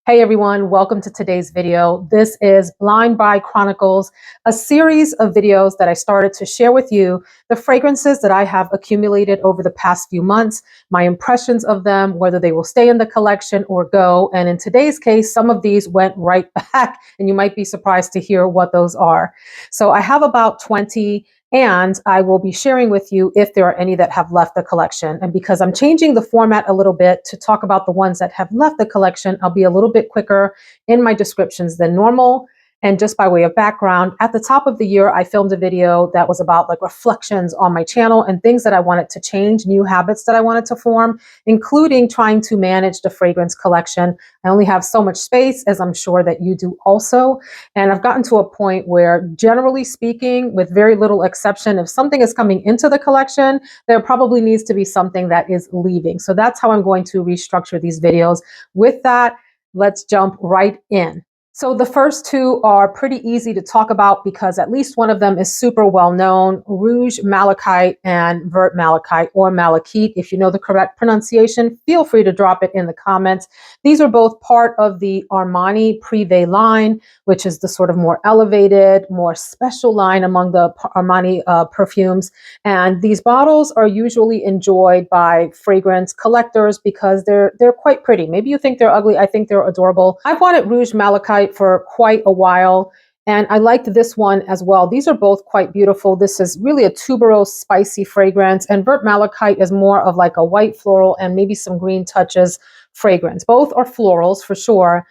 Hey everyone, welcome to today's video. This is Blind by Chronicles, a series of videos that I started to share with you the fragrances that I have accumulated over the past few months, my impressions of them, whether they will stay in the collection or go. And in today's case, some of these went right back, and you might be surprised to hear what those are. So I have about 20. And I will be sharing with you if there are any that have left the collection. And because I'm changing the format a little bit to talk about the ones that have left the collection, I'll be a little bit quicker in my descriptions than normal. And just by way of background, at the top of the year, I filmed a video that was about like reflections on my channel and things that I wanted to change, new habits that I wanted to form, including trying to manage the fragrance collection. I only have so much space, as I'm sure that you do also. And I've gotten to a point where, generally speaking, with very little exception, if something is coming into the collection, there probably needs to be something that is leaving. So that's how I'm going to restructure these videos. With that, let's jump right in. So the first two are pretty easy to talk about because at least one of them is super well known: Rouge Malachite and Vert Malachite, or Malachite. If you know the correct pronunciation, feel free to drop it in the comments. These are both part of the Armani Prive line, which is the sort of more elevated, more special line among the Armani perfumes. And these bottles are usually enjoyed by fragrance collectors because they're quite pretty. Maybe you think they're ugly. I think they're adorable. I've wanted Rouge Malachite for quite a while, and I liked this one as well. These are both quite beautiful. This is really a tuberose, spicy fragrance, and Vert Malachite is more of like a white floral and maybe some green touches fragrance. Both are florals for sure,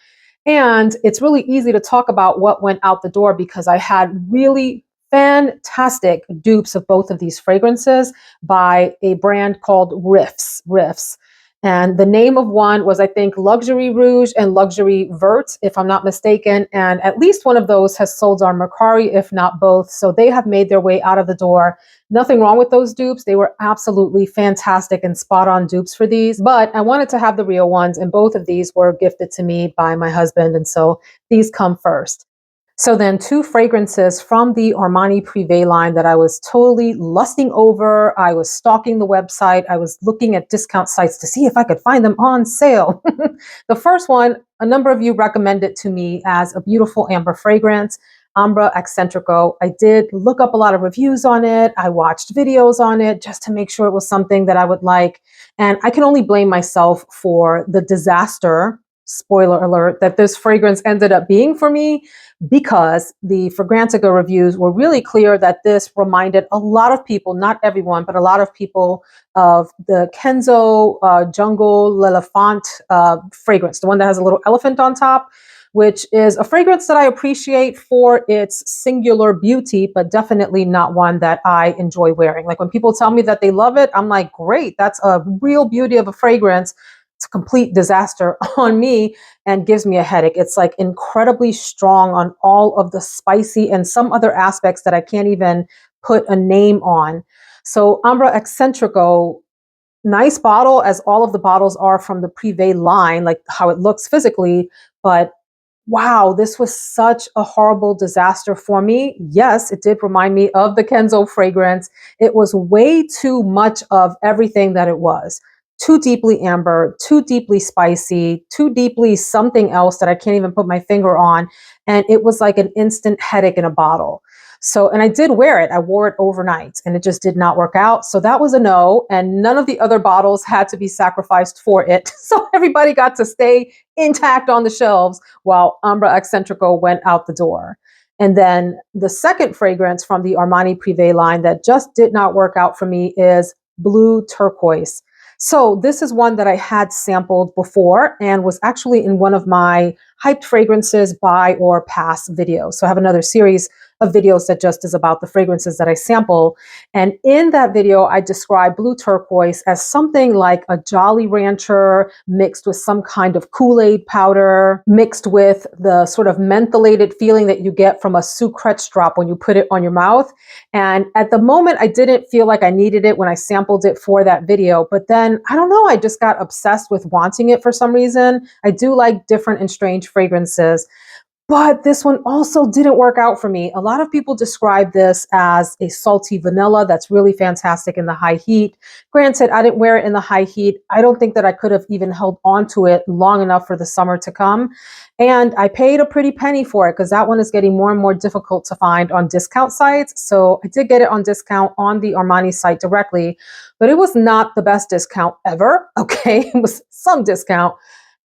and it's really easy to talk about what went out the door because I had really fantastic dupes of both of these fragrances by a brand called Riffs. And the name of one was, I think, Luxury Rouge and Luxury Vert, if I'm not mistaken. And at least one of those has sold on Mercari, if not both. So they have made their way out of the door. Nothing wrong with those dupes. They were absolutely fantastic and spot on dupes for these. But I wanted to have the real ones, and both of these were gifted to me by my husband. And so these come first. So then two fragrances from the Armani Prive line that I was totally lusting over. I was stalking the website. I was looking at discount sites to see if I could find them on sale. The first one, a number of you recommended to me as a beautiful amber fragrance, Ambre Accentrico. I did look up a lot of reviews on it. I watched videos on it just to make sure it was something that I would like. And I can only blame myself for the disaster, spoiler alert, that this fragrance ended up being for me, because the Fragrantica reviews were really clear that this reminded a lot of people, not everyone, but a lot of people, of the Kenzo Jungle L'Elephant fragrance, the one that has a little elephant on top, which is a fragrance that I appreciate for its singular beauty, but definitely not one that I enjoy wearing. Like when people tell me that they love it, I'm like, great, that's a real beauty of a fragrance. It's a complete disaster on me and gives me a headache. It's like incredibly strong on all of the spicy and some other aspects that I can't even put a name on. So Ambre Accentrico, nice bottle, as all of the bottles are from the Prive line, like how it looks physically, but wow, this was such a horrible disaster for me. Yes, it did remind me of the Kenzo fragrance. It was way too much of everything that it was. Too deeply amber, too deeply spicy, too deeply something else that I can't even put my finger on. And it was like an instant headache in a bottle. So, and I did wear it. I wore it overnight and it just did not work out. So that was a no. And none of the other bottles had to be sacrificed for it. So everybody got to stay intact on the shelves while Ambre Accentrico went out the door. And then the second fragrance from the Armani Prive line that just did not work out for me is Blue Turquoise. So this is one that I had sampled before and was actually in one of my hyped fragrances buy or pass videos. So I have another series of videos that just is about the fragrances that I sample. And in that video, I describe Blue Turquoise as something like a Jolly Rancher mixed with some kind of Kool-Aid powder, mixed with the sort of mentholated feeling that you get from a Sucrets drop when you put it on your mouth. And at the moment, I didn't feel like I needed it when I sampled it for that video. But then, I don't know, I just got obsessed with wanting it for some reason. I do like different and strange fragrances. But this one also didn't work out for me. A lot of people describe this as a salty vanilla that's really fantastic in the high heat. Granted, I didn't wear it in the high heat. I don't think that I could have even held on to it long enough for the summer to come. And I paid a pretty penny for it because that one is getting more and more difficult to find on discount sites. So I did get it on discount on the Armani site directly, but it was not the best discount ever. Okay, it was some discount.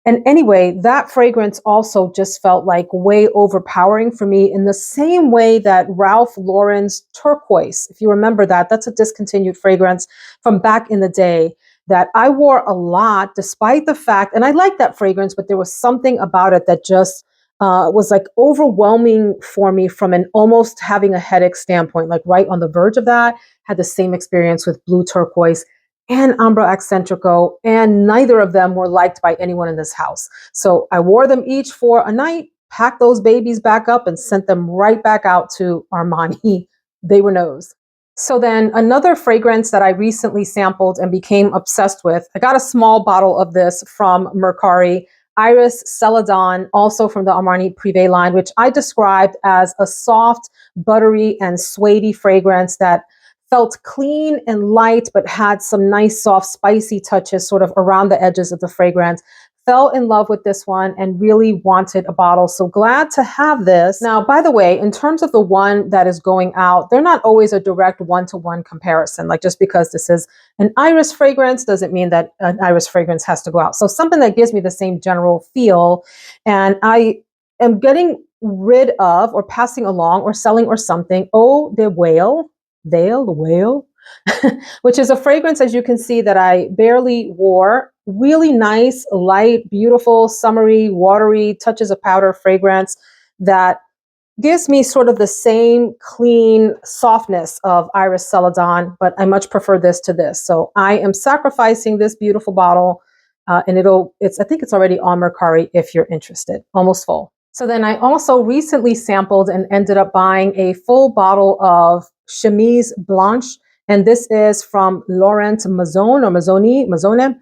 And anyway, that fragrance also just felt like way overpowering for me in the same way that Ralph Lauren's Turquoise, if you remember that, that's a discontinued fragrance from back in the day that I wore a lot, despite the fact, and I liked that fragrance, but there was something about it that just was like overwhelming for me from an almost having a headache standpoint, like right on the verge of that. Had the same experience with Blue Turquoise and Ambre Accentrico, and neither of them were liked by anyone in this house. So I wore them each for a night, packed those babies back up, and sent them right back out to Armani. They were no's. So then another fragrance that I recently sampled and became obsessed with, I got a small bottle of this from Mercari, Iris Celadon, also from the Armani Prive line, which I described as a soft, buttery, and suede fragrance that felt clean and light, but had some nice, soft, spicy touches sort of around the edges of the fragrance. Fell in love with this one and really wanted a bottle. So glad to have this. Now, by the way, in terms of the one that is going out, they're not always a direct one-to-one comparison. Like just because this is an iris fragrance doesn't mean that an iris fragrance has to go out. So something that gives me the same general feel. And I am getting rid of or passing along or selling or something, Eau de Whale, the whale, which is a fragrance, as you can see, that I barely wore. Really nice, light, beautiful, summery, watery, touches of powder fragrance that gives me sort of the same clean softness of Iris Celadon, but I much prefer this to this. So I am sacrificing this beautiful bottle, and I think it's already on Mercari if you're interested. Almost full. So then I also recently sampled and ended up buying a full bottle of Chemise Blanche. And this is from Laurent Mazzone or Mazzone.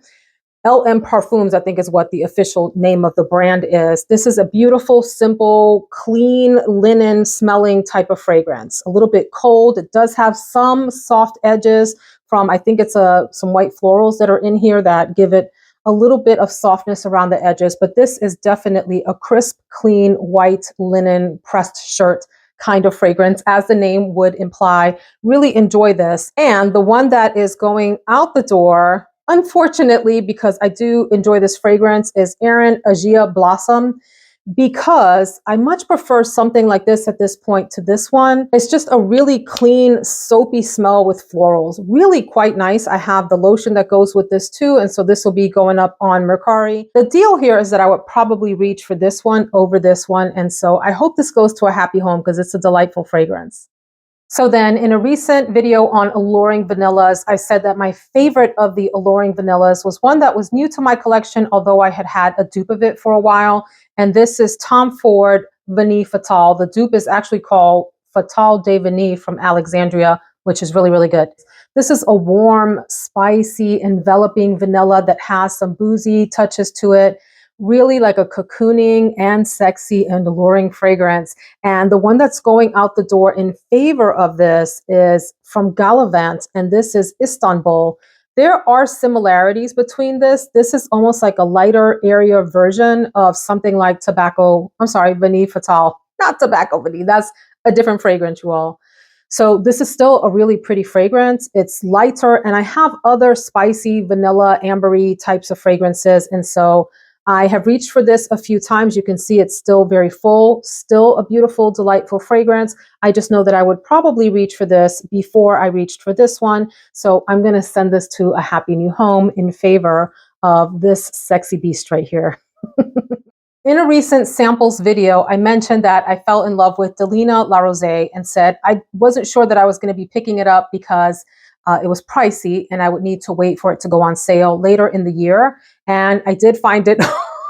LM Parfums, I think is what the official name of the brand is. This is a beautiful, simple, clean linen smelling type of fragrance. A little bit cold. It does have some soft edges from, I think it's some white florals that are in here that give it a little bit of softness around the edges, but this is definitely a crisp, clean, white linen pressed shirt kind of fragrance, as the name would imply. Really enjoy this. And the one that is going out the door, unfortunately, because I do enjoy this fragrance, is Erin Agia Blossom, because I much prefer something like this at this point to this one. It's just a really clean, soapy smell with florals. Really quite nice. I have the lotion that goes with this too, and so this will be going up on Mercari. The deal here is that I would probably reach for this one over this one, and so I hope this goes to a happy home because it's a delightful fragrance. So then in a recent video on alluring vanillas, I said that my favorite of the alluring vanillas was one that was new to my collection, although I had had a dupe of it for a while. And this is Tom Ford Vanille Fatale. The dupe is actually called Fatale de Vanille from Alexandria, which is really, really good. This is a warm, spicy, enveloping vanilla that has some boozy touches to it. Really like a cocooning and sexy and alluring fragrance. And the one that's going out the door in favor of this is from Galavant, and this is Istanbul. There are similarities between this. This is almost like a lighter, airier version of something like Vanille Fatale. Not Tobacco Vanille, that's a different fragrance, you all. So this is still a really pretty fragrance. It's lighter, and I have other spicy, vanilla, ambery types of fragrances, and so I have reached for this a few times. You can see it's still very full, still a beautiful, delightful fragrance. I just know that I would probably reach for this before I reached for this one. So I'm going to send this to a happy new home in favor of this sexy beast right here. In a recent samples video, I mentioned that I fell in love with Delina La Rosee and said I wasn't sure that I was going to be picking it up because it was pricey and I would need to wait for it to go on sale later in the year. And I did find it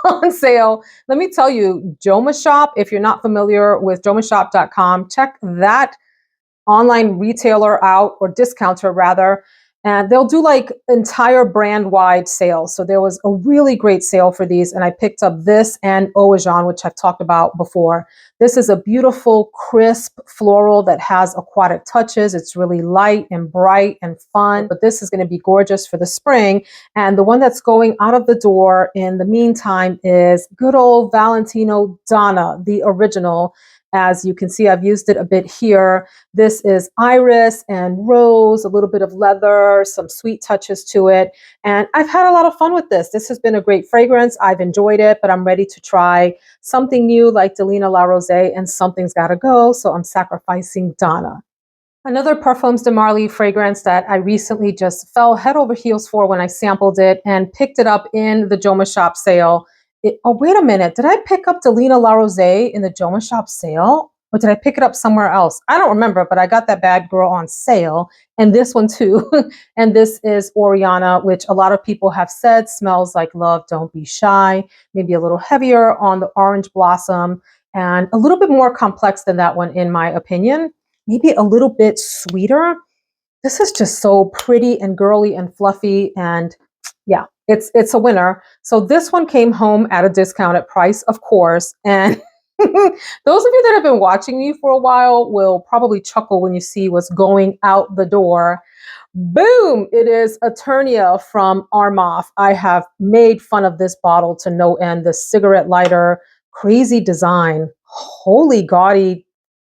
on sale. Let me tell you, Joma Shop, if you're not familiar with jomashop.com, check that online retailer out, or discounter rather. And they'll do like entire brand wide sales. So there was a really great sale for these. And I picked up this and Oajan, which I've talked about before. This is a beautiful, crisp floral that has aquatic touches. It's really light and bright and fun, but this is going to be gorgeous for the spring. And the one that's going out of the door in the meantime is good old Valentino Donna, the original. As you can see, I've used it a bit here. This is iris and rose, a little bit of leather, some sweet touches to it. And I've had a lot of fun with this. This has been a great fragrance. I've enjoyed it, but I'm ready to try something new like Delina La Rosee, and something's got to go. So I'm sacrificing Donna. Another Parfums de Marly fragrance that I recently just fell head over heels for when I sampled it and picked it up in the Joma Shop sale. Oh, wait a minute. Did I pick up Delina La Rosee in the Joma Shop sale? Or did I pick it up somewhere else? I don't remember, but I got that bad girl on sale. And this one too. And this is Oriana, which a lot of people have said smells like love, don't be shy. Maybe a little heavier on the orange blossom and a little bit more complex than that one, in my opinion. Maybe a little bit sweeter. This is just so pretty and girly and fluffy, and yeah, it's a winner. So this one came home at a discounted price, of course, and those of you that have been watching me for a while will probably chuckle when you see what's going out the door. Boom! It is Eternia from Armani. I have made fun of this bottle to no end. The cigarette lighter, crazy design, holy gaudy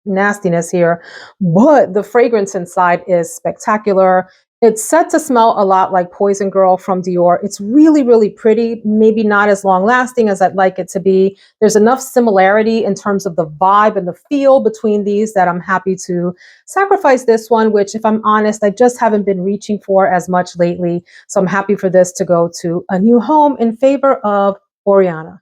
nastiness here, but the fragrance inside is spectacular. It's set to smell a lot like Poison Girl from Dior. It's really, really pretty, maybe not as long lasting as I'd like it to be. There's enough similarity in terms of the vibe and the feel between these that I'm happy to sacrifice this one, which, if I'm honest, I just haven't been reaching for as much lately. So I'm happy for this to go to a new home in favor of Oriana.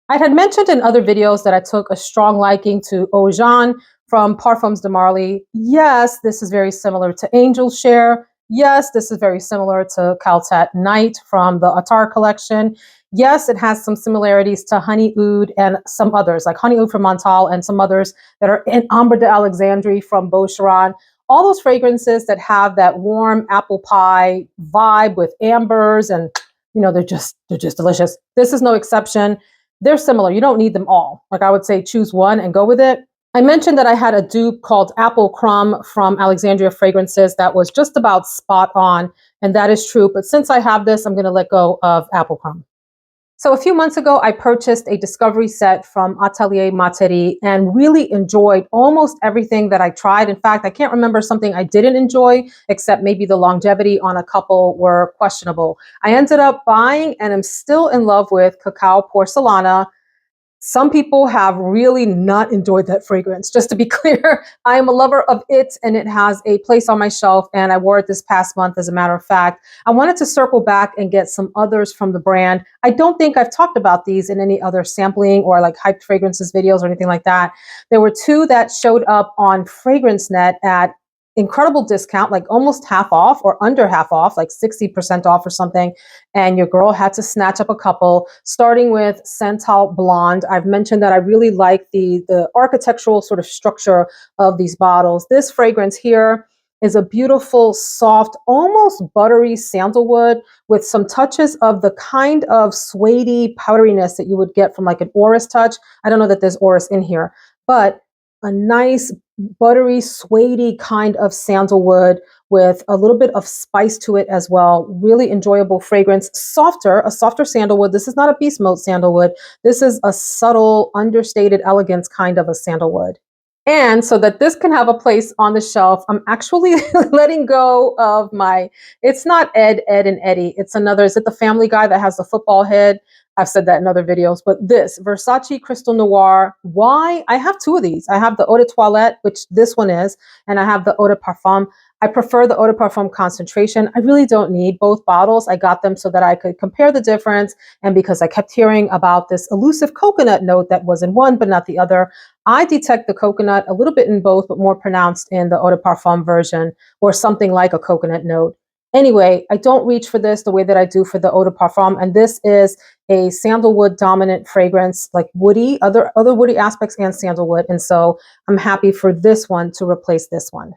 I had mentioned in other videos that I took a strong liking to Oajan from Parfums de Marly. Yes, this is very similar to Angel Share. Yes, this is very similar to Caltat Night from the Attar collection. Yes, it has some similarities to Honey Oud and some others, like Honey Oud from Santal and some others that are in Ambre d'Alexandrie from Boucheron. All those fragrances that have that warm apple pie vibe with ambers, and they're just delicious. This is no exception. They're similar. You don't need them all. Like, I would say choose one and go with it. I mentioned that I had a dupe called Apple Crumb from Alexandria Fragrances that was just about spot on, and that is true. But since I have this, I'm going to let go of Apple Crumb. So a few months ago, I purchased a discovery set from Atelier and really enjoyed almost everything that I tried. In fact, I can't remember something I didn't enjoy, except maybe the longevity on a couple were questionable. I ended up buying and am still in love with Cacao Porcelana. Some people have really not enjoyed that fragrance. Just to be clear, I am a lover of it, and it has a place on my shelf, and I wore it this past month, as a matter of fact. I wanted to circle back and get some others from the brand. I don't think I've talked about these in any other sampling or like hyped fragrances videos or anything like that. There were two that showed up on FragranceNet at incredible discount, like almost half off or under half off, like 60% off or something. And your girl had to snatch up a couple, starting with Santal Blonde. I've mentioned that I really like the architectural sort of structure of these bottles. This fragrance here is a beautiful, soft, almost buttery sandalwood with some touches of the kind of suede powderiness that you would get from like an orris touch. I don't know that there's orris in here, but a nice buttery, suede kind of sandalwood with a little bit of spice to it as well. Really enjoyable fragrance. A softer sandalwood. This is not a beast mode sandalwood. This is a subtle, understated elegance kind of a sandalwood. And so that this can have a place on the shelf, I'm actually letting go of it's not Ed, and Eddie. It's another, is it the Family Guy that has the football head? I've said that in other videos, but this Versace Crystal Noir. Why? I have two of these. I have the Eau de Toilette, which this one is, and I have the Eau de Parfum. I prefer the Eau de Parfum concentration. I really don't need both bottles. I got them so that I could compare the difference. And because I kept hearing about this elusive coconut note that was in one, but not the other, I detect the coconut a little bit in both, but more pronounced in the Eau de Parfum version, or something like a coconut note. Anyway, I don't reach for this the way that I do for the Eau de Parfum. And this is a sandalwood dominant fragrance, like woody, other woody aspects and sandalwood. And so I'm happy for this one to replace this one.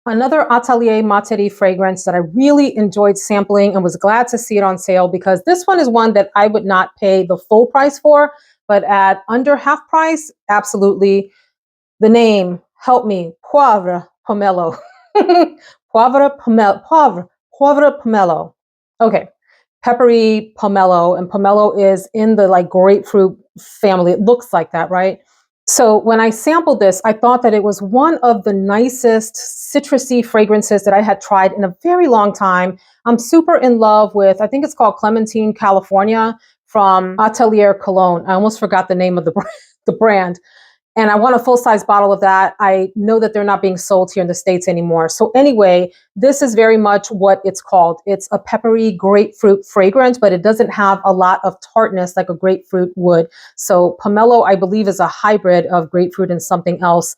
Another Atelier Mateu fragrance that I really enjoyed sampling and was glad to see it on sale, because this one is one that I would not pay the full price for, but at under half price, absolutely. The name, help me, Poivre Pomelo. Poivre Pomelo. Okay, peppery pomelo, and pomelo is in the like grapefruit family. It looks like that, right? So when I sampled this, I thought that it was one of the nicest citrusy fragrances that I had tried in a very long time. I'm super in love with, I think it's called Clementine, California, from Atelier Cologne. I almost forgot the name of the brand. And I want a full-size bottle of that. I know that they're not being sold here in the States anymore. So anyway, this is very much what it's called. It's a peppery grapefruit fragrance, but it doesn't have a lot of tartness like a grapefruit would. So pomelo, I believe, is a hybrid of grapefruit and something else.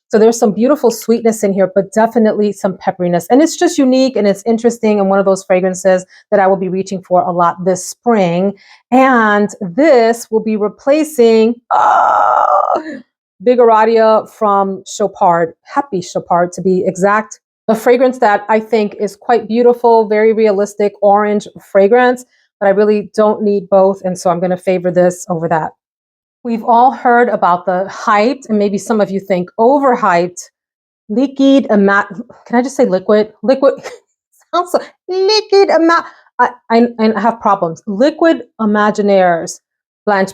So there's some beautiful sweetness in here, but definitely some pepperiness. And it's just unique and it's interesting, and one of those fragrances that I will be reaching for a lot this spring. And this will be replacing Bigaradia from Chopard, Happy Chopard to be exact. A fragrance that I think is quite beautiful, very realistic orange fragrance, but I really don't need both. And so I'm going to favor this over that. We've all heard about the hyped, and maybe some of you think overhyped, can I just say liquid? Liquid sounds so, liquid I have problems. Liquid Imaginaires Blanche.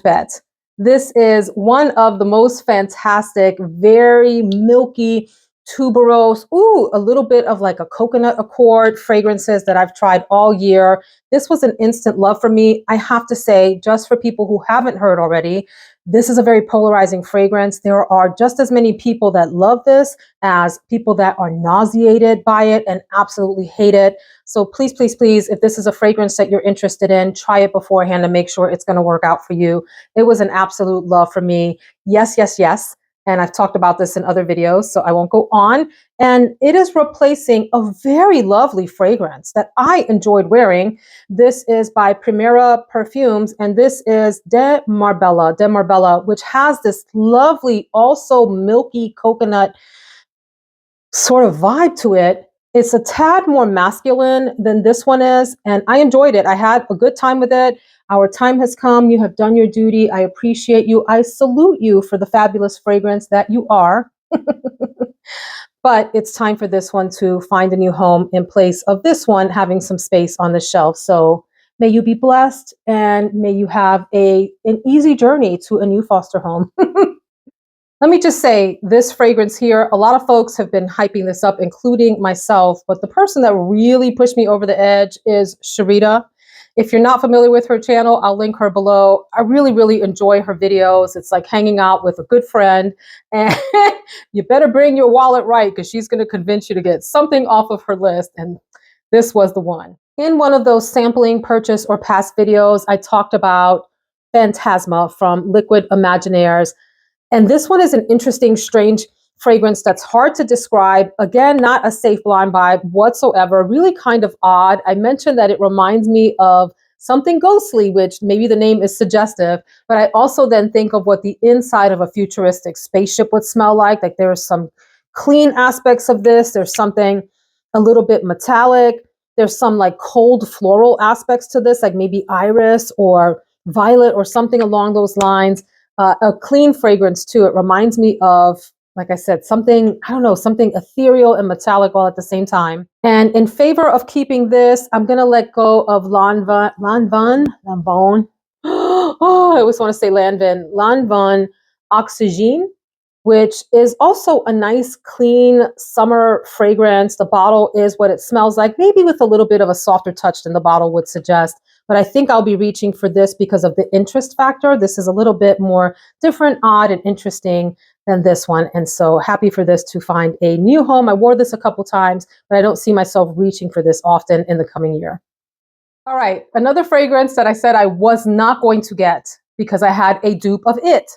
This is one of the most fantastic, very milky, tuberose, a little bit of like a coconut accord fragrances that I've tried all year. This was an instant love for me. I have to say, just for people who haven't heard already, this is a very polarizing fragrance. There are just as many people that love this as people that are nauseated by it and absolutely hate it. So please, please, please, if this is a fragrance that you're interested in, try it beforehand and make sure it's going to work out for you. It was an absolute love for me. Yes, yes, yes. And I've talked about this in other videos, so I won't go on. And it is replacing a very lovely fragrance that I enjoyed wearing. This is by Primera Perfumes, and this is De Marbella, which has this lovely, also milky coconut sort of vibe to it. It's a tad more masculine than this one is, and I enjoyed it. I had a good time with it. Our time has come. You have done your duty. I appreciate you. I salute you for the fabulous fragrance that you are. But it's time for this one to find a new home in place of this one having some space on the shelf. So may you be blessed, and may you have an easy journey to a new foster home. Let me just say, this fragrance here, a lot of folks have been hyping this up, including myself, but the person that really pushed me over the edge is Sharita. If you're not familiar with her channel, I'll link her below. I really, really enjoy her videos. It's like hanging out with a good friend, and you better bring your wallet right, because she's going to convince you to get something off of her list, and this was the one. In one of those sampling, purchase, or past videos, I talked about Phantasma from Liquid Imaginaires. And this one is an interesting, strange fragrance that's hard to describe. Again, not a safe blind buy whatsoever, really kind of odd. I mentioned that it reminds me of something ghostly, which maybe the name is suggestive, but I also then think of what the inside of a futuristic spaceship would smell like. Like there are some clean aspects of this. There's something a little bit metallic. There's some like cold floral aspects to this, like maybe iris or violet or something along those lines. A clean fragrance too. It reminds me of, like I said, something, I don't know, something ethereal and metallic all at the same time. And in favor of keeping this, I'm going to let go of Lanvin. Oh, I always want to say Lanvin Oxygene, which is also a nice, clean summer fragrance. The bottle is what it smells like, maybe with a little bit of a softer touch than the bottle would suggest. But I think I'll be reaching for this because of the interest factor. This is a little bit more different, odd, and interesting than this one. And so happy for this to find a new home. I wore this a couple times, but I don't see myself reaching for this often in the coming year. All right, another fragrance that I said I was not going to get because I had a dupe of it.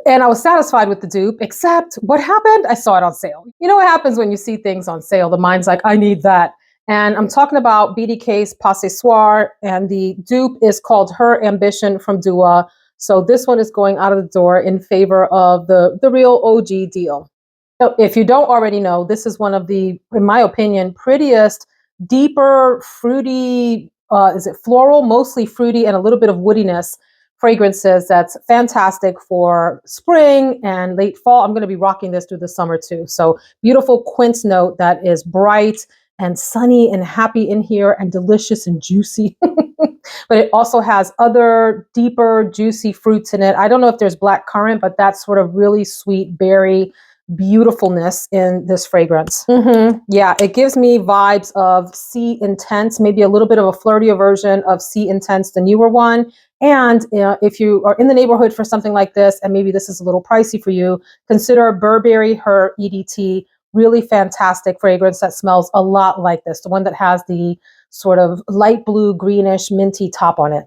And I was satisfied with the dupe, except what happened? I saw it on sale. You know what happens when you see things on sale? The mind's like, I need that. And I'm talking about BDK's Ce Soir, and the dupe is called Her Ambition from Dua. So this one is going out of the door in favor of the real OG deal. So if you don't already know, this is one of the, in my opinion, prettiest, deeper, fruity, is it floral? Mostly fruity and a little bit of woodiness fragrances that's fantastic for spring and late fall. I'm going to be rocking this through the summer too. So beautiful quince note that is bright and sunny and happy in here and delicious and juicy. But it also has other deeper, juicy fruits in it. I don't know if there's black currant, but that's sort of really sweet berry beautifulness in this fragrance. Yeah, it gives me vibes of Sea Intense, maybe a little bit of a flirtier version of Sea Intense, the newer one. And if you are in the neighborhood for something like this, and maybe this is a little pricey for you, consider Burberry Her EDT. Really fantastic fragrance that smells a lot like this, the one that has the sort of light blue, greenish, minty top on it.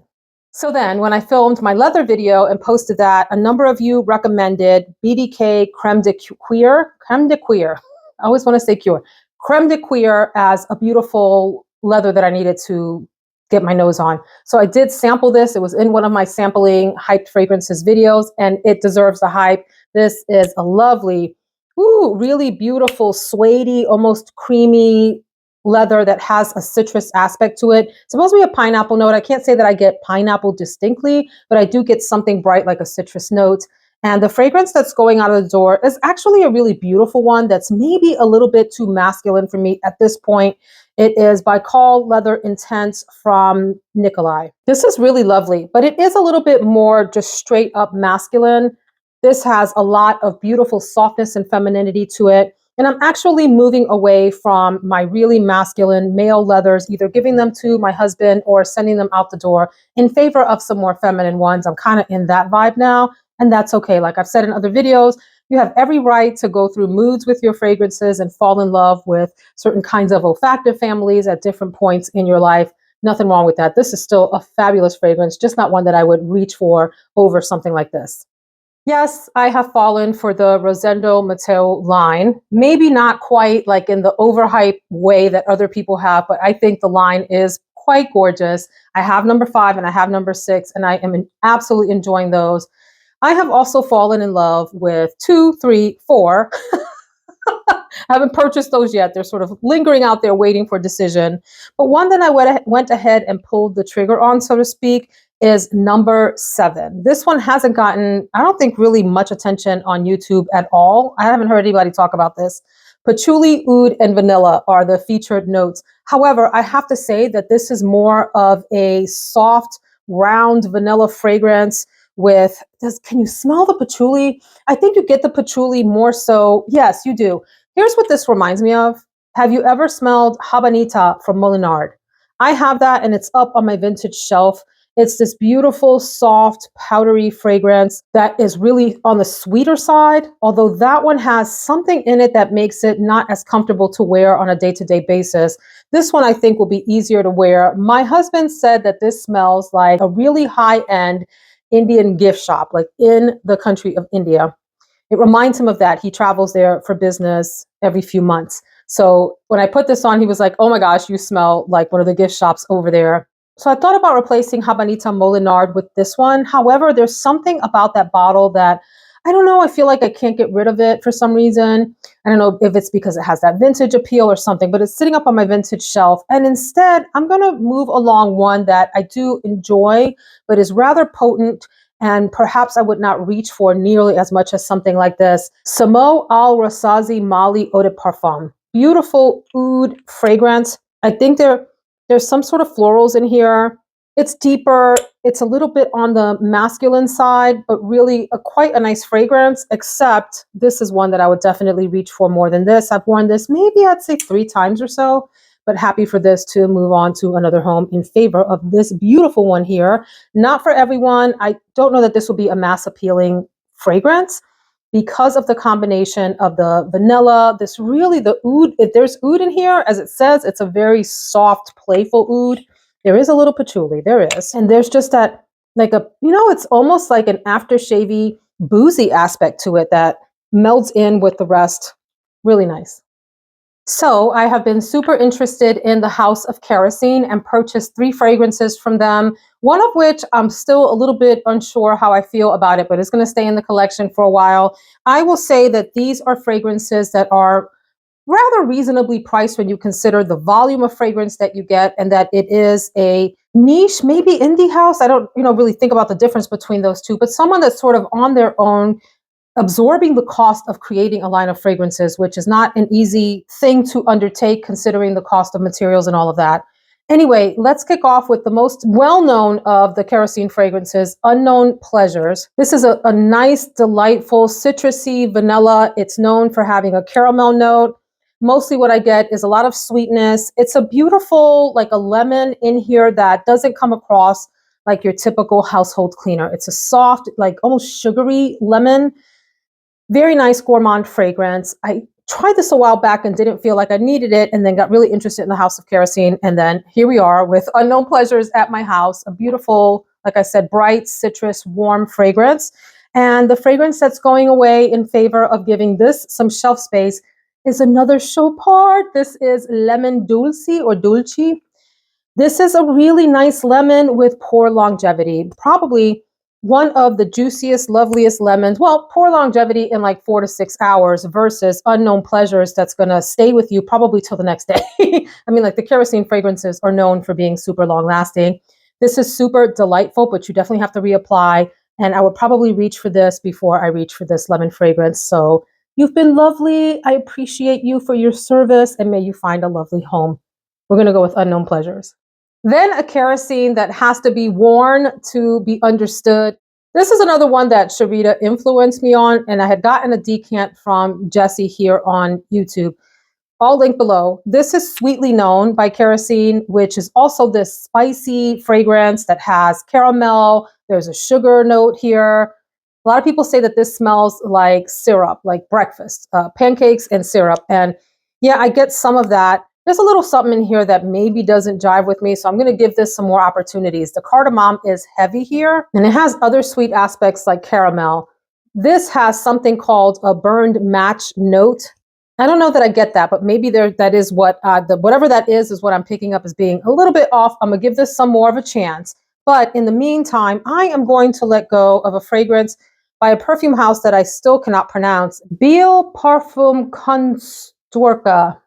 So then when I filmed my leather video and posted that, a number of you recommended BDK Creme de Cuir. Creme de Cuir. I always want to say Cuir. Creme de Cuir as a beautiful leather that I needed to get my nose on. So I did sample this. It was in one of my sampling hyped fragrances videos, and it deserves the hype. This is a lovely, really beautiful, suede-y, almost creamy leather that has a citrus aspect to it. It's supposed to be a pineapple note. I can't say that I get pineapple distinctly, but I do get something bright like a citrus note. And the fragrance that's going out of the door is actually a really beautiful one that's maybe a little bit too masculine for me at this point. It is by Call Leather Intense from Nicolai. This is really lovely, but it is a little bit more just straight up masculine. This has a lot of beautiful softness and femininity to it. And I'm actually moving away from my really masculine male leathers, either giving them to my husband or sending them out the door in favor of some more feminine ones. I'm kind of in that vibe now, and that's okay. Like I've said in other videos, you have every right to go through moods with your fragrances and fall in love with certain kinds of olfactive families at different points in your life. Nothing wrong with that. This is still a fabulous fragrance, just not one that I would reach for over something like this. Yes, I have fallen for the Rosendo Mateu line. Maybe not quite like in the overhyped way that other people have, but I think the line is quite gorgeous. I have number 5 and I have number 6, and I am absolutely enjoying those. I have also fallen in love with 2, 3, 4. I haven't purchased those yet. They're sort of lingering out there waiting for decision. But one that I went ahead and pulled the trigger on, so to speak, is number 7. This one hasn't gotten, I don't think, really much attention on YouTube at all. I haven't heard anybody talk about this. Patchouli, oud, and vanilla are the featured notes. However, I have to say that this is more of a soft, round vanilla fragrance with, can you smell the patchouli? I think you get the patchouli more so. Yes, you do. Here's what this reminds me of. Have you ever smelled Habanita from Molinard? I have that, and it's up on my vintage shelf. It's this beautiful, soft, powdery fragrance that is really on the sweeter side, although that one has something in it that makes it not as comfortable to wear on a day-to-day basis. This one I think will be easier to wear. My husband said that this smells like a really high-end Indian gift shop, like in the country of India. It reminds him of that. He travels there for business every few months. So when I put this on, he was like, oh my gosh, you smell like one of the gift shops over there. So I thought about replacing Habanita Molinard with this one. However, there's something about that bottle that, I don't know, I feel like I can't get rid of it for some reason. I don't know if it's because it has that vintage appeal or something, but it's sitting up on my vintage shelf. And instead, I'm going to move along one that I do enjoy, but is rather potent, and perhaps I would not reach for nearly as much as something like this. Samo Al Rasazi Mali Eau de Parfum. Beautiful oud fragrance. I think there's some sort of florals in here. It's deeper. It's a little bit on the masculine side, but really quite a nice fragrance, except this is one that I would definitely reach for more than this. I've worn this maybe I'd say 3 times or so, but happy for this to move on to another home in favor of this beautiful one here. Not for everyone. I don't know that this will be a mass appealing fragrance because of the combination of the vanilla, this really the oud. If there's oud in here, as it says, it's a very soft, playful oud. There is a little patchouli, there is. And there's just that, like it's almost like an aftershave-y, boozy aspect to it that melds in with the rest. Really nice. So I have been super interested in the House of Kerosene and purchased 3 fragrances from them. one of which I'm still a little bit unsure how I feel about it, but it's going to stay in the collection for a while. I will say that these are fragrances that are rather reasonably priced when you consider the volume of fragrance that you get, and that it is a niche, maybe indie house. I don't, really think about the difference between those two, but someone that's sort of on their own, absorbing the cost of creating a line of fragrances, which is not an easy thing to undertake considering the cost of materials and all of that. Anyway, let's kick off with the most well-known of the kerosene fragrances, Unknown Pleasures. This is a nice, delightful, citrusy vanilla. It's known for having a caramel note. Mostly what I get is a lot of sweetness. It's a beautiful, like a lemon in here that doesn't come across like your typical household cleaner. It's a soft, like almost sugary lemon. Very nice gourmand fragrance. I tried this a while back and didn't feel like I needed it, and then got really interested in the House of Kerosene. And then here we are with Unknown Pleasures at my house. A beautiful, like I said, bright, citrus, warm fragrance. And the fragrance that's going away in favor of giving this some shelf space is another Chopard. This is Lemon Dulce or Dulce. This is a really nice lemon with poor longevity. Probably one of the juiciest, loveliest lemons. Well, poor longevity in like 4 to 6 hours versus Unknown Pleasures that's going to stay with you probably till the next day. I mean, like the kerosene fragrances are known for being super long lasting. This is super delightful, but you definitely have to reapply. And I would probably reach for this before I reach for this lemon fragrance. So you've been lovely. I appreciate you for your service, and may you find a lovely home. We're going to go with Unknown Pleasures. Then a kerosene that has to be worn to be understood. This is another one that Sharita influenced me on, and I had gotten a decant from Jessie here on YouTube. All linked below. This is Sweetly Known by Kerosene, which is also this spicy fragrance that has caramel. There's a sugar note here. A lot of people say that this smells like syrup, like breakfast, pancakes and syrup. And yeah, I get some of that. There's a little something in here that maybe doesn't jive with me, so I'm going to give this some more opportunities. The cardamom is heavy here, and it has other sweet aspects like caramel. This has something called a burned match note. I don't know that I get that, but maybe that is what whatever that is what I'm picking up as being a little bit off. I'm going to give this some more of a chance. But in the meantime, I am going to let go of a fragrance by a perfume house that I still cannot pronounce. Biel Parfum Constorca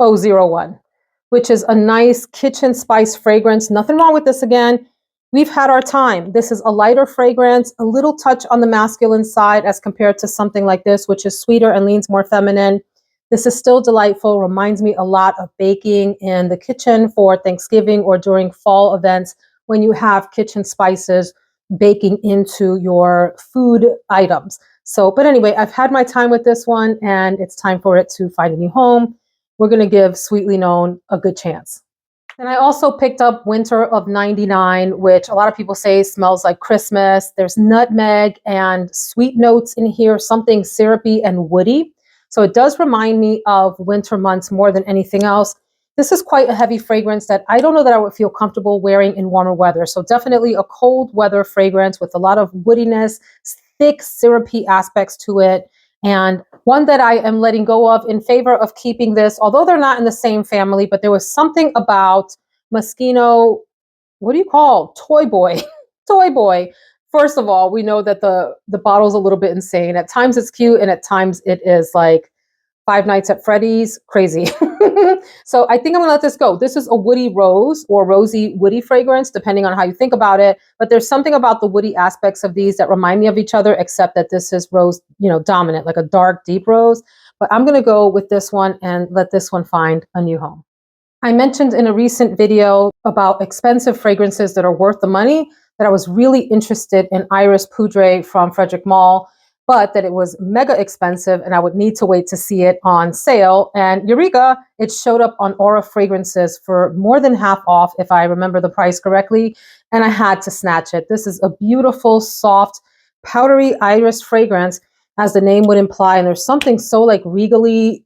E001, which is a nice kitchen spice fragrance. Nothing wrong with this again. We've had our time. This is a lighter fragrance, a little touch on the masculine side as compared to something like this, which is sweeter and leans more feminine. This is still delightful, reminds me a lot of baking in the kitchen for Thanksgiving or during fall events when you have kitchen spices baking into your food items. So, but anyway, I've had my time with this one, and it's time for it to find a new home. We're going to give Sweetly Known a good chance. And I also picked up Winter of 99, which a lot of people say smells like Christmas. There's nutmeg and sweet notes in here, something syrupy and woody. So it does remind me of winter months more than anything else. This is quite a heavy fragrance that I don't know that I would feel comfortable wearing in warmer weather. So definitely a cold weather fragrance with a lot of woodiness, thick syrupy aspects to it. And one that I am letting go of in favor of keeping this, although they're not in the same family, but there was something about Moschino, what do you call? Toy Boy. Toy Boy. First of all, we know that the bottle's a little bit insane. At times it's cute, and at times it is like Five Nights at Freddy's, crazy. So I think I'm gonna let this go. This is a woody rose or rosy woody fragrance, depending on how you think about it. But there's something about the woody aspects of these that remind me of each other, except that this is rose, dominant, like a dark, deep rose. But I'm gonna go with this one and let this one find a new home. I mentioned in a recent video about expensive fragrances that are worth the money that I was really interested in Iris Poudre from Frederick Mall, but that it was mega expensive and I would need to wait to see it on sale. And Eureka, it showed up on Aura Fragrances for more than half off, if I remember the price correctly, and I had to snatch it. This is a beautiful, soft, powdery iris fragrance, as the name would imply, and there's something so like regal and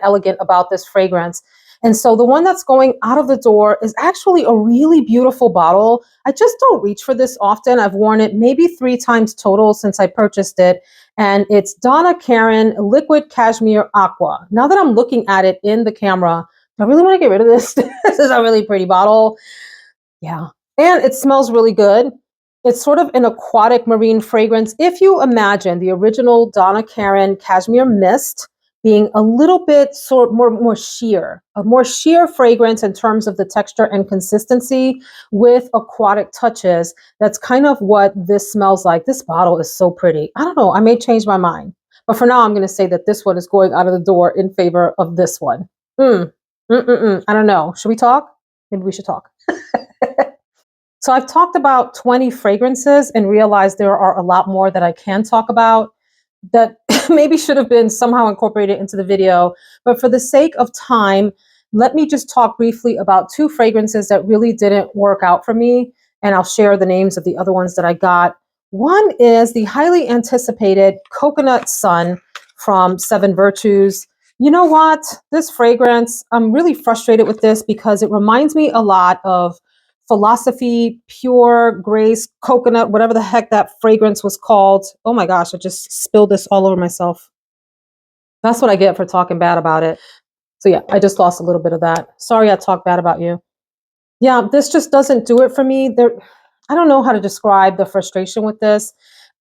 elegant about this fragrance. And so the one that's going out of the door is actually a really beautiful bottle. I just don't reach for this often. I've worn it maybe 3 times total since I purchased it. And it's Donna Karan Liquid Cashmere Aqua. Now that I'm looking at it in the camera, I really want to get rid of this. This is a really pretty bottle. Yeah. And it smells really good. It's sort of an aquatic marine fragrance. If you imagine the original Donna Karan Cashmere Mist being a little bit more sheer, a more sheer fragrance in terms of the texture and consistency with aquatic touches. That's kind of what this smells like. This bottle is so pretty. I don't know. I may change my mind. But for now, I'm going to say that this one is going out of the door in favor of this one. I don't know. Should we talk? Maybe we should talk. So I've talked about 20 fragrances and realized there are a lot more that I can talk about that maybe should have been somehow incorporated into the video. But for the sake of time, let me just talk briefly about 2 fragrances that really didn't work out for me. And I'll share the names of the other ones that I got. One is the highly anticipated Coconut Sun from Seven Virtues. You know what? This fragrance, I'm really frustrated with this because it reminds me a lot of Philosophy, Pure, Grace, Coconut, whatever the heck that fragrance was called. Oh my gosh, I just spilled this all over myself. That's what I get for talking bad about it. So yeah, I just lost a little bit of that. Sorry I talked bad about you. Yeah, this just doesn't do it for me. I don't know how to describe the frustration with this.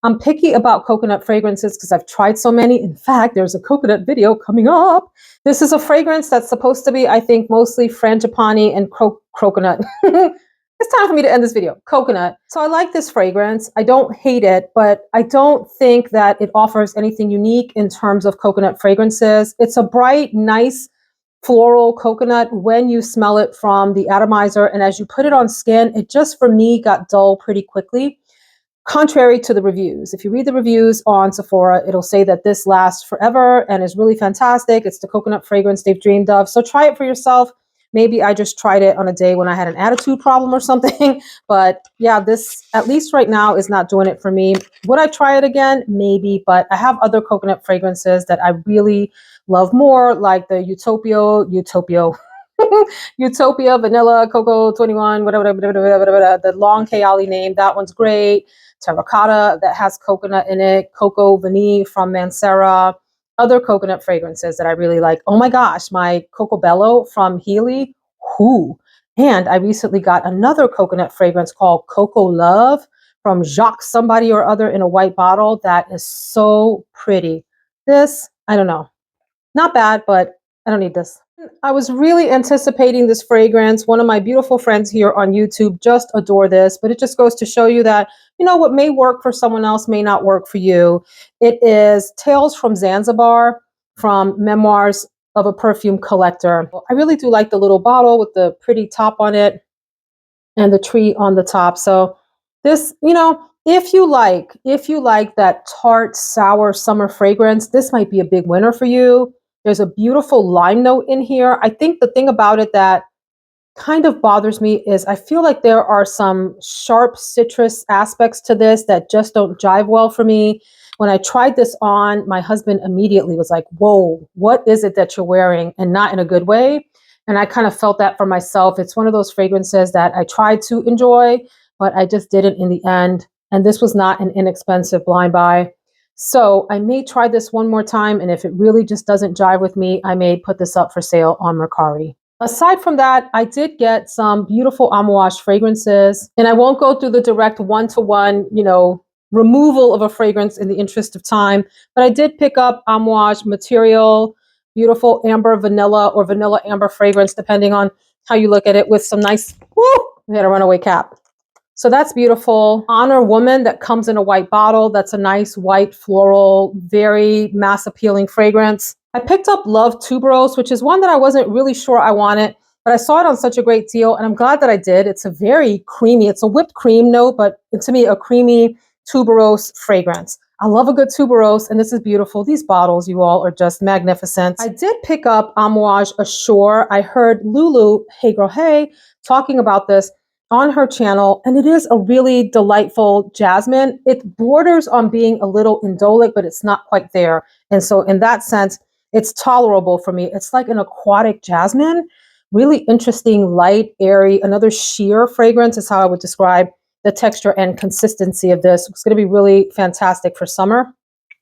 I'm picky about coconut fragrances because I've tried so many. In fact, there's a coconut video coming up. This is a fragrance that's supposed to be, I think, mostly frangipani and coconut. It's time for me to end this video. Coconut. So I like this fragrance. I don't hate it, but I don't think that it offers anything unique in terms of coconut fragrances. It's a bright, nice, floral coconut when you smell it from the atomizer. And as you put it on skin, it just, for me, got dull pretty quickly. Contrary to the reviews. If you read the reviews on Sephora, it'll say that this lasts forever and is really fantastic. It's the coconut fragrance they've dreamed of. So try it for yourself. Maybe I just tried it on a day when I had an attitude problem or something. But yeah, this, at least right now, is not doing it for me. Would I try it again? Maybe. But I have other coconut fragrances that I really love more, like the Utopia Vanilla Cocoa 21, whatever, the long Kayali name. That one's great. Terracotta that has coconut in it. Coco Vanille from Mancera. Other coconut fragrances that I really like. Oh my gosh, my Coco Bello from Healy. Whoo. And I recently got another coconut fragrance called Coco Love from Jacques somebody or other in a white bottle. That is so pretty. This, I don't know. Not bad, but I don't need this. I was really anticipating this fragrance. One of my beautiful friends here on YouTube just adore this, but it just goes to show you that, you know, what may work for someone else may not work for you. It is Tales from Zanzibar from Memoirs of a Perfume Collector. I really do like the little bottle with the pretty top on it and the tree on the top. So this, you know, if you like that tart, sour summer fragrance, this might be a big winner for you. There's a beautiful lime note in here. I think the thing about it that kind of bothers me is I feel like there are some sharp citrus aspects to this that just don't jive well for me. When I tried this on, my husband immediately was like, whoa, what is it that you're wearing? And not in a good way. And I kind of felt that for myself. It's one of those fragrances that I tried to enjoy, but I just didn't in the end. And this was not an inexpensive blind buy. So I may try this one more time, and if it really just doesn't jive with me, I may put this up for sale on Mercari. Aside from that, I did get some beautiful Amouage fragrances, and I won't go through the direct one-to-one, you know, removal of a fragrance in the interest of time, but I did pick up Amouage Material, beautiful amber vanilla or vanilla amber fragrance, depending on how you look at it, with some nice, whoo, I had a runaway cap. So that's beautiful. Honor Woman that comes in a white bottle. That's a nice white floral, very mass appealing fragrance. I picked up Love Tuberose, which is one that I wasn't really sure I wanted, but I saw it on such a great deal and I'm glad that I did. It's a very creamy, it's a whipped cream note, but to me, a creamy tuberose fragrance. I love a good tuberose, and this is beautiful. These bottles, you all, are just magnificent. I did pick up Amouage Assure. I heard Lulu, hey girl, hey, talking about this on her channel, and it is a really delightful jasmine. It borders on being a little indolic, but it's not quite there. And so in that sense, it's tolerable for me. It's like an aquatic jasmine, really interesting, light, airy, another sheer fragrance is how I would describe the texture and consistency of this. It's going to be really fantastic for summer.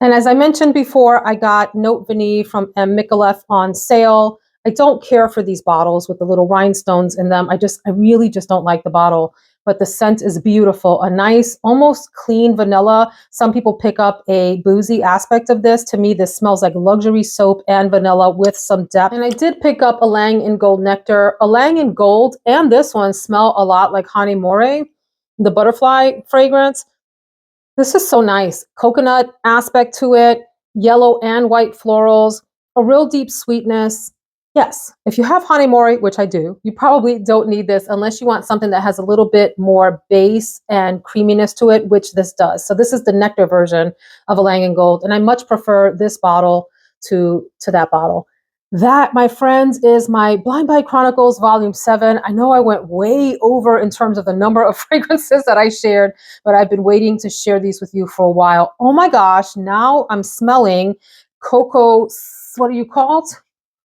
And as I mentioned before, I got Note Vanille from M. Micallef on sale. I don't care for these bottles with the little rhinestones in them. I really just don't like the bottle, but the scent is beautiful. A nice, almost clean vanilla. Some people pick up a boozy aspect of this. To me, this smells like luxury soap and vanilla with some depth. And I did pick up Ylang in Gold Nectar. Ylang in Gold and this one smell a lot like Hanimore, the butterfly fragrance. This is so nice. Coconut aspect to it, yellow and white florals, a real deep sweetness. Yes, if you have Hanimori, which I do, you probably don't need this unless you want something that has a little bit more base and creaminess to it, which this does. So this is the nectar version of Ylang Gold, and I much prefer this bottle to that bottle. That, my friends, is my Blind Buy Chronicles Volume 7. I know I went way over in terms of the number of fragrances that I shared, but I've been waiting to share these with you for a while. Oh my gosh, now I'm smelling cocoa, what are you called?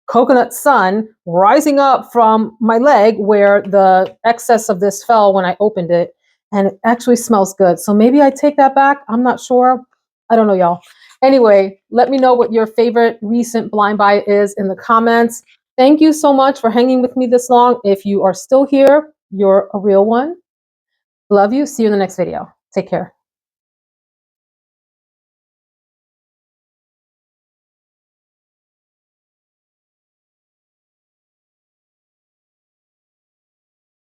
Coconut sun rising up from my leg where the excess of this fell when I opened it, and it actually smells good. So maybe I take that back. I'm not sure. I don't know, y'all. Anyway, let me know what your favorite recent blind buy is in the comments. Thank you so much for hanging with me this long. If you are still here, you're a real one. Love you. See you in the next video. Take care.